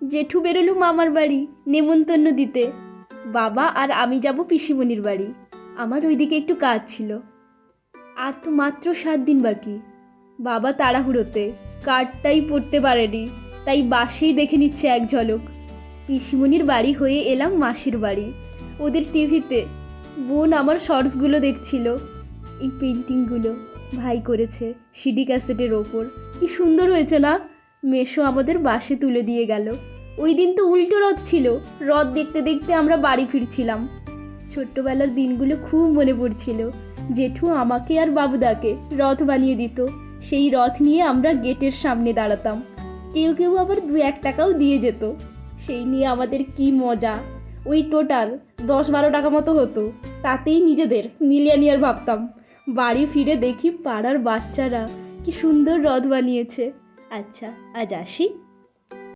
জেঠু বেরোলো মামার বাড়ি নেমন্তন্ন দিতে। বাবা আর আমি যাব পিসিমণির বাড়ি। আমার ওইদিকে একটু কাজ ছিল। আর তো মাত্র 7 দিন বাকি। বাবা তাড়াহুড়োতে কার্ডটাই পড়তে পারেনি, তাই বাসেই দেখে নিচ্ছে এক ঝলক। পিসিমণির বাড়ি হয়ে এলাম মাসির বাড়ি। ওদের টিভিতে বোন আমার শর্টসগুলো দেখছিল। এই পেন্টিংগুলো ভাই করেছে সিডি ক্যাসেটের ওপর। কি সুন্দর হয়েছে না? মেসো আমাদের বাসে তুলে দিয়ে গেল। ওই দিন তো উল্টো রথ ছিল। রথ দেখতে দেখতে আমরা বাড়ি ফিরছিলাম। ছোট্টবেলার দিনগুলো খুব মনে পড়ছিল। জেঠু আমাকে আর বাবুদাকে রথ বানিয়ে দিত। সেই রথ নিয়ে আমরা গেটের সামনে দাঁড়াতাম। কেউ কেউ আবার 2-1 টাকাও দিয়ে যেত। সেই নিয়ে আমাদের কি মজা। ওই টোটাল 10-12 টাকা মতো হতো। তাতেই নিজেদের মিলিয়নিয়ার ভাবতাম। বাড়ি ফিরে দেখি পাড়ার বাচ্চারা কি সুন্দর রথ বানিয়েছে। আচ্ছা, আজ আসি।